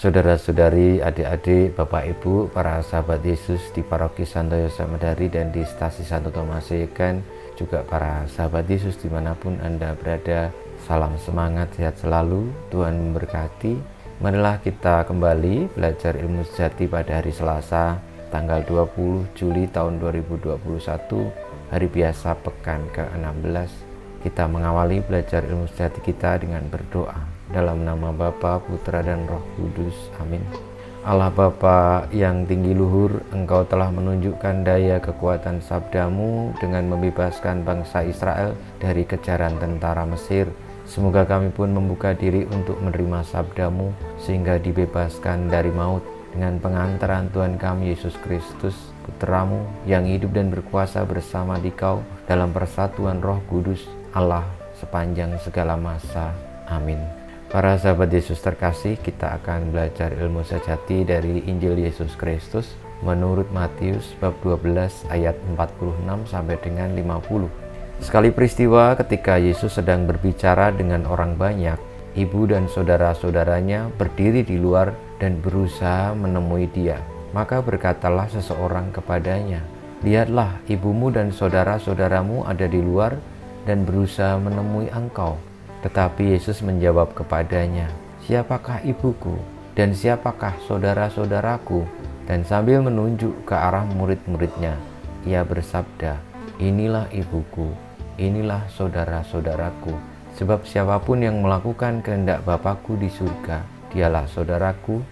Saudara-saudari, adik-adik, Bapak Ibu, para sahabat Yesus di Paroki Santo Yosef Medari dan di Stasi Santo Thomas Yegan, juga para sahabat Yesus dimanapun Anda berada, salam semangat, sehat selalu, Tuhan memberkati. Marilah kita kembali belajar ilmu sejati pada hari Selasa, tanggal 20 Juli tahun 2021, hari biasa pekan ke-16. Kita mengawali belajar ilmu sejati kita dengan berdoa. Dalam nama Bapa, Putra, dan Roh Kudus. Amin. Allah Bapa yang tinggi luhur, Engkau telah menunjukkan daya kekuatan sabdamu dengan membebaskan bangsa Israel dari kejaran tentara Mesir. Semoga kami pun membuka diri untuk menerima sabdamu sehingga dibebaskan dari maut dengan pengantaran Tuhan kami Yesus Kristus, Putramu yang hidup dan berkuasa bersama Dikau dalam persatuan Roh Kudus Allah sepanjang segala masa. Amin. Para sahabat Yesus terkasih, kita akan belajar ilmu sejati dari Injil Yesus Kristus menurut Matius bab 12 ayat 46 sampai dengan 50. Sekali peristiwa ketika Yesus sedang berbicara dengan orang banyak, ibu dan saudara-saudaranya berdiri di luar dan berusaha menemui dia. Maka berkatalah seseorang kepadanya, "Lihatlah, ibumu dan saudara-saudaramu ada di luar dan berusaha menemui engkau." Tetapi Yesus menjawab kepadanya, "Siapakah ibuku dan siapakah saudara-saudaraku?" Dan sambil menunjuk ke arah murid-muridnya, ia bersabda, "Inilah ibuku, inilah saudara-saudaraku. Sebab siapapun yang melakukan kehendak Bapakku di surga, dialah saudaraku,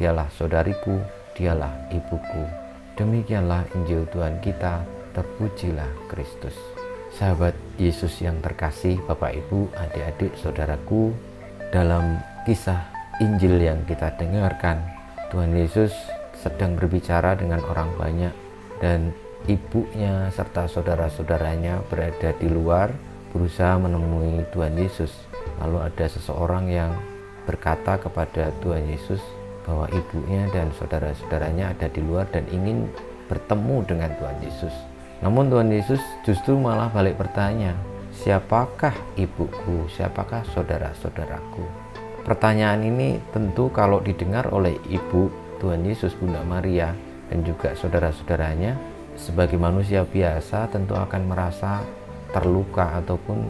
dialah saudariku, dialah ibuku." Demikianlah Injil Tuhan kita, terpujilah Kristus. Sahabat Yesus yang terkasih, Bapak Ibu, adik-adik, saudaraku, dalam kisah Injil yang kita dengarkan, Tuhan Yesus sedang berbicara dengan orang banyak dan ibunya serta saudara-saudaranya berada di luar berusaha menemui Tuhan Yesus. Lalu ada seseorang yang berkata kepada Tuhan Yesus bahwa ibunya dan saudara-saudaranya ada di luar dan ingin bertemu dengan Tuhan Yesus. Namun Tuhan Yesus justru malah balik bertanya, "Siapakah ibuku? Siapakah saudara-saudaraku?" Pertanyaan ini tentu kalau didengar oleh ibu Tuhan Yesus, Bunda Maria, dan juga saudara-saudaranya, sebagai manusia biasa tentu akan merasa terluka ataupun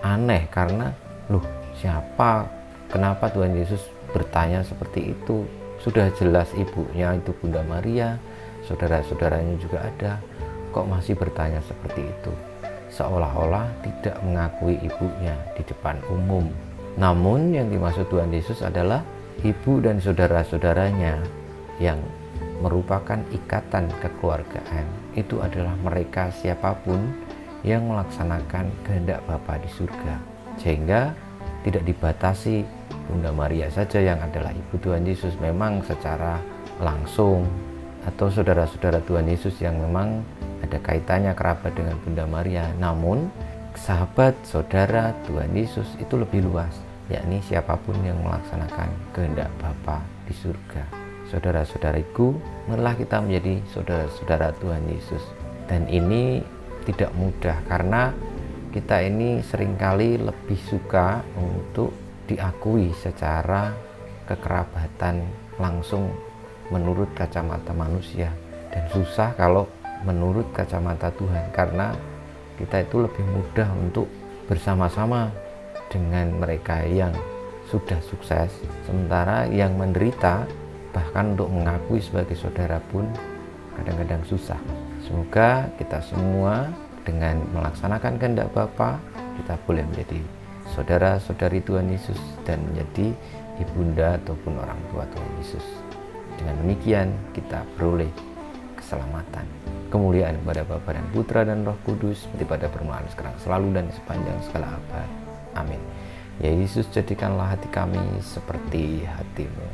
aneh karena, "Loh, siapa? Kenapa Tuhan Yesus bertanya seperti itu? Sudah jelas ibunya itu Bunda Maria, saudara-saudaranya juga ada. Kok masih bertanya seperti itu?" Seolah-olah tidak mengakui ibunya di depan umum. Namun yang dimaksud Tuhan Yesus adalah ibu dan saudara-saudaranya yang merupakan ikatan kekeluargaan. Itu adalah mereka siapapun yang melaksanakan kehendak Bapa di surga. Sehingga tidak dibatasi Bunda Maria saja yang adalah ibu Tuhan Yesus memang secara langsung, atau saudara-saudara Tuhan Yesus yang memang ada kaitannya kerabat dengan Bunda Maria. Namun sahabat saudara Tuhan Yesus itu lebih luas, yakni siapapun yang melaksanakan kehendak Bapa di surga. Saudara-saudariku, marilah kita menjadi saudara-saudara Tuhan Yesus. Dan ini tidak mudah karena kita ini seringkali lebih suka untuk diakui secara kekerabatan langsung menurut kacamata manusia, dan susah kalau menurut kacamata Tuhan, karena kita itu lebih mudah untuk bersama-sama dengan mereka yang sudah sukses, sementara yang menderita bahkan untuk mengakui sebagai saudara pun kadang-kadang susah. Semoga kita semua dengan melaksanakan kehendak Bapa, kita boleh menjadi saudara-saudari Tuhan Yesus dan menjadi ibunda ataupun orang tua Tuhan Yesus. Dengan demikian kita beroleh keselamatan, kemuliaan kepada Bapa dan Putra dan Roh Kudus, seperti pada permulaan, sekarang, selalu, dan sepanjang segala abad. Amin. Ya Yesus, jadikanlah hati kami seperti hati-Mu.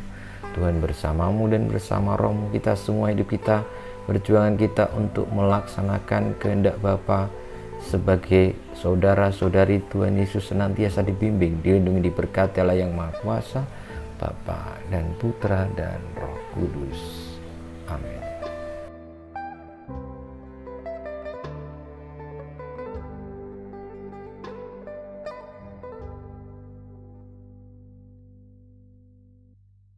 Tuhan bersamamu dan bersama rohmu, kita semua hidup kita, perjuangan kita untuk melaksanakan kehendak Bapa sebagai saudara-saudari Tuhan Yesus senantiasa dibimbing, dilindungi, diberkati Allah yang Maha Kuasa, Bapa dan Putra dan Roh Kudus. Amin.